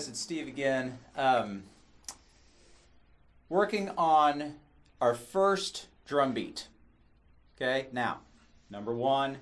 guys, it's Steve again. Working on our first drum beat. Okay, now, number one,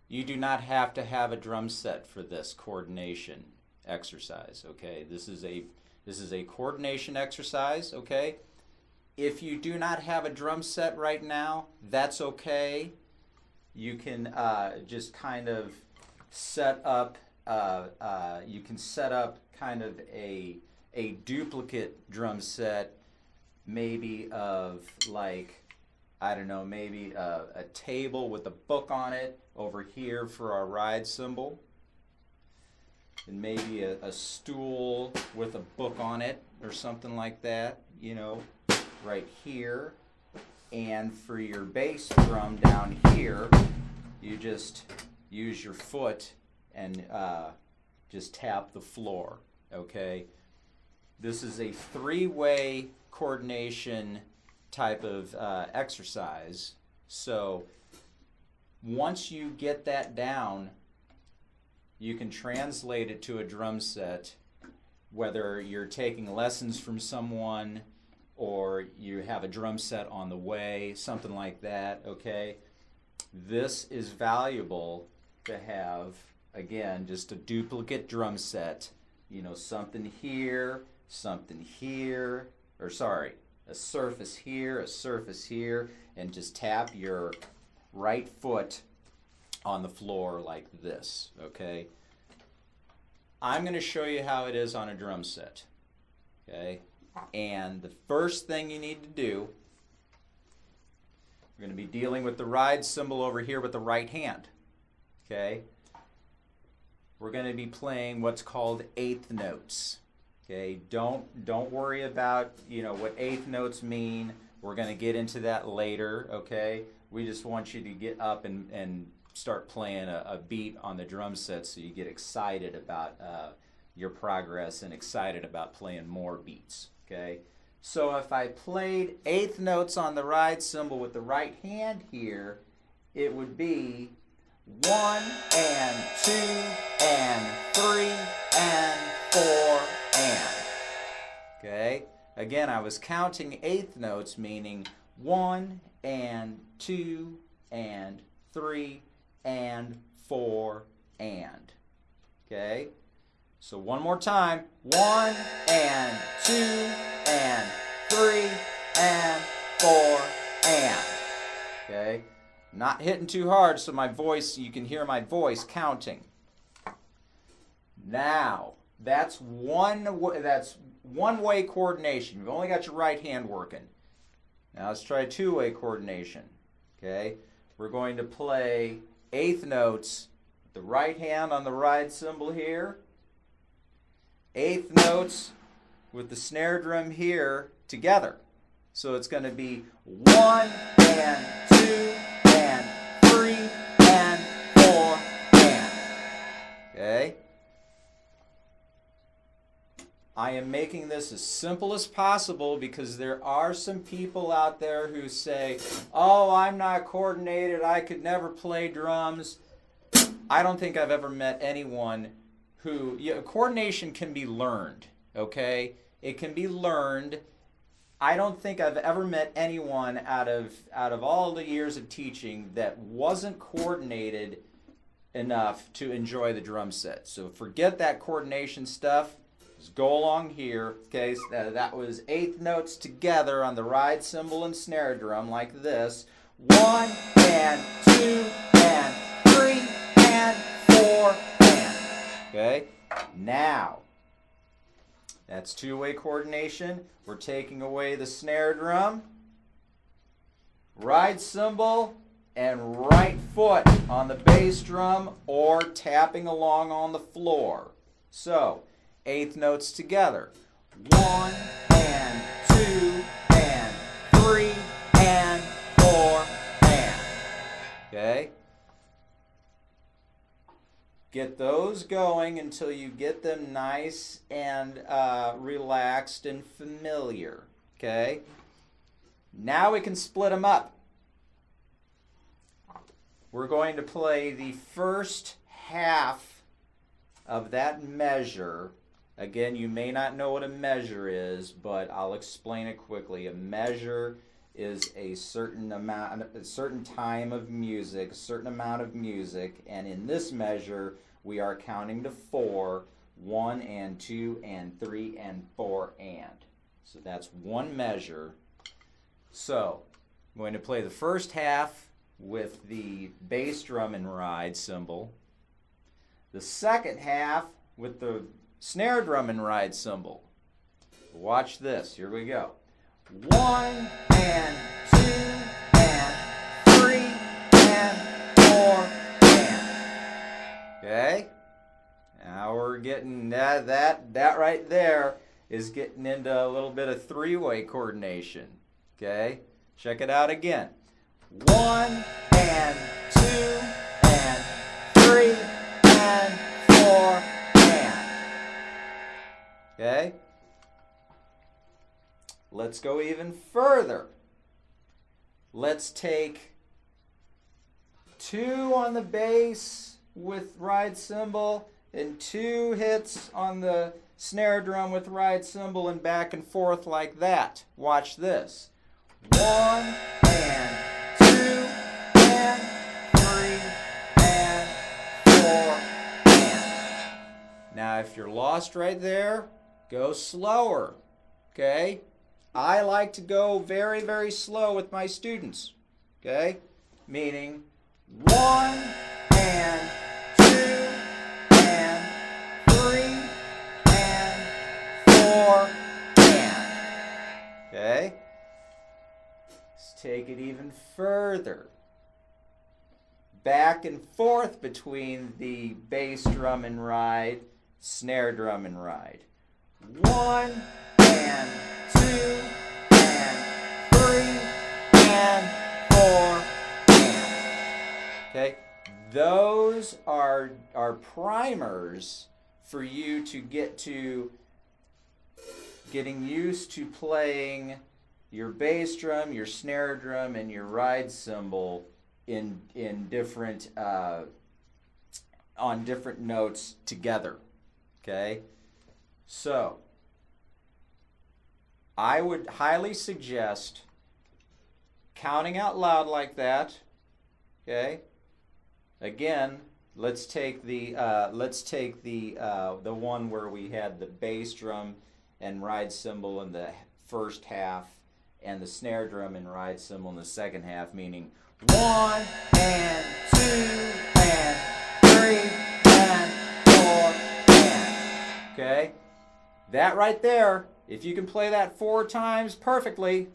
you do not have to have a drum set for this coordination exercise. Okay, this is a coordination exercise. Okay, if you do not have a drum set right now, that's okay. You can just kind of set up. You can set up kind of a duplicate drum set, maybe of like, I don't know, maybe a table with a book on it over here for our ride cymbal, and maybe a stool with a book on it or something like that, you know, right here. And for your bass drum down here, you just use your foot and just tap the floor, okay? This is a three-way coordination type of exercise. So once you get that down, you can translate it to a drum set, whether you're taking lessons from someone or you have a drum set on the way, something like that, okay? This is valuable to have, again, just a duplicate drum set, you know, something here, or sorry, a surface here, and just tap your right foot on the floor like this, okay? I'm going to show you how it is on a drum set, okay? And the first thing you need to do, we're going to be dealing with the ride cymbal over here with the right hand, okay? We're going to be playing what's called eighth notes. Okay, don't worry about, you know, what eighth notes mean. We're going to get into that later, okay? We just want you to get up and start playing a beat on the drum set so you get excited about your progress and excited about playing more beats, okay? So if I played eighth notes on the ride cymbal with the right hand here, it would be 1 and 2 and 3 and 4 and. Okay, again, I was counting eighth notes, meaning 1 and 2 and 3 and 4 and. Okay, so one more time, 1 and 2 and 3 and 4 and. Okay, not hitting too hard so my voice, you can hear my voice counting. Now, that's one-way coordination. You've only got your right hand working. Now let's try two-way coordination. Okay, we're going to play eighth notes with the right hand on the ride cymbal here. Eighth notes with the snare drum here together. So it's going to be 1 and 2 and 3 and 4 and. Okay? I am making this as simple as possible because there are some people out there who say, oh, I'm not coordinated, I could never play drums. I don't think I've ever met anyone who, coordination can be learned, okay? It can be learned. I don't think I've ever met anyone out of all the years of teaching that wasn't coordinated enough to enjoy the drum set. So forget that coordination stuff. Just go along here, okay? So that was eighth notes together on the ride cymbal and snare drum like this. 1 and 2 and 3 and 4 and. Okay? Now, that's two-way coordination. We're taking away the snare drum, ride cymbal, and right foot on the bass drum or tapping along on the floor. So, eighth notes together. 1 and 2 and 3 and 4 and. Okay? Get those going until you get them nice and relaxed and familiar. Okay? Now we can split them up. We're going to play the first half of that measure Again, you may not know what a measure is, but I'll explain it quickly. A measure is a certain amount, a certain time of music, a certain amount of music, and in this measure, we are counting to 4, 1 and 2 and 3 and 4 and. So that's one measure. So I'm going to play the first half with the bass drum and ride cymbal, the second half with the snare drum and ride cymbal. Watch this. Here we go. 1 and 2 and 3 and 4 and. Okay? Now we're getting that right there is getting into a little bit of three-way coordination. Okay? Check it out again. 1 and 2 and 3 and 4 and. Okay? Let's go even further. Let's take 2 on the bass with ride cymbal and 2 hits on the snare drum with ride cymbal and back and forth like that. Watch this. 1 and 2 and 3 and 4 and. Now if you're lost right there, go slower. Okay? I like to go very, very slow with my students. Okay? Meaning 1 and 2 and 3 and 4 and. Okay? Let's take it even further. Back and forth between the bass drum and ride, snare drum and ride. 1 and 2 and 3 and 4 and. Okay? Those are primers for you to get to getting used to playing your bass drum, your snare drum, and your ride cymbal in different on different notes together. Okay? So I would highly suggest counting out loud like that. Okay? Again, let's take the one where we had the bass drum and ride cymbal in the first half and the snare drum and ride cymbal in the second half, meaning 1 and 2 and 3 and 4 and. Okay? That right there, if you can play that 4 times perfectly,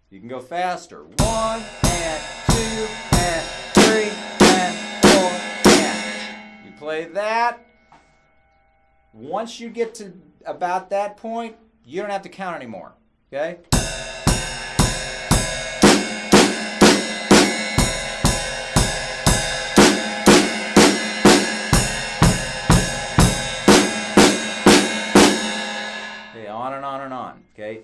you can go faster. 1 and 2 and 3 and 4 and. You play that. Once you get to about that point, you don't have to count anymore. Okay? Okay, on and on and on. Okay?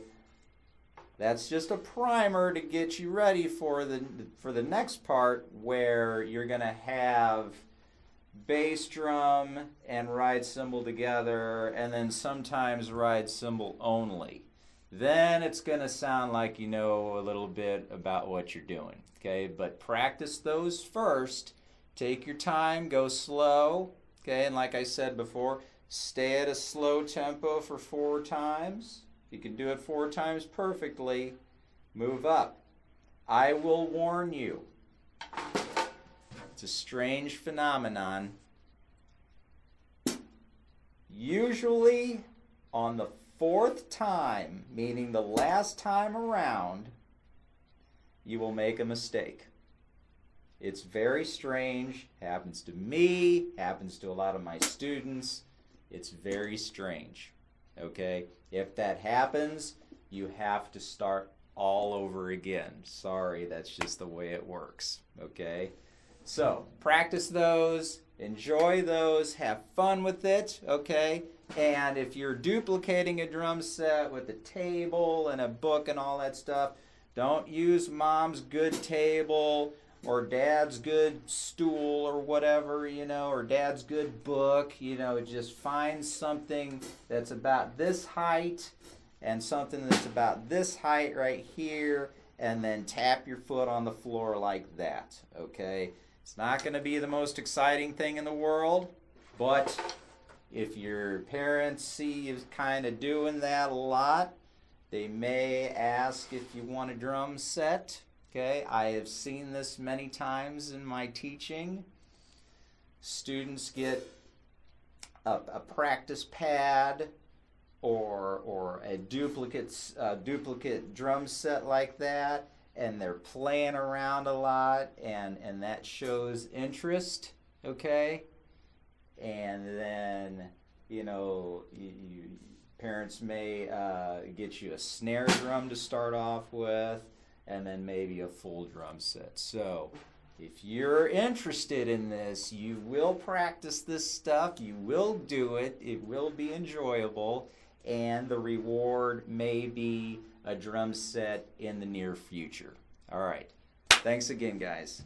That's just a primer to get you ready for the next part where you're going to have bass drum and ride cymbal together, and then sometimes ride cymbal only. Then it's going to sound like you know a little bit about what you're doing. Okay, but practice those first. Take your time, go slow. Okay, and like I said before, stay at a slow tempo for 4 times. If you can do it 4 times perfectly, move up. I will warn you. It's a strange phenomenon. Usually on the 4th time, meaning the last time around, you will make a mistake. It's very strange. Happens to me, happens to a lot of my students. It's very strange. Okay? If that happens, you have to start all over again. Sorry, that's just the way it works. Okay? So, practice those, enjoy those, have fun with it, okay? And if you're duplicating a drum set with a table and a book and all that stuff, don't use mom's good table or dad's good stool or whatever, you know, or dad's good book, you know, just find something that's about this height and something that's about this height right here, and then tap your foot on the floor like that, okay? It's not going to be the most exciting thing in the world, but if your parents see you kind of doing that a lot, they may ask if you want a drum set. Okay, I have seen this many times in my teaching. Students get a practice pad or a duplicate drum set like that, and they're playing around a lot, and that shows interest. Okay, and then you know parents may get you a snare drum to start off with, and then maybe a full drum set. So if you're interested in this, you will practice this stuff, you will do it, it will be enjoyable, and the reward may be a drum set in the near future. All right. Thanks again, guys.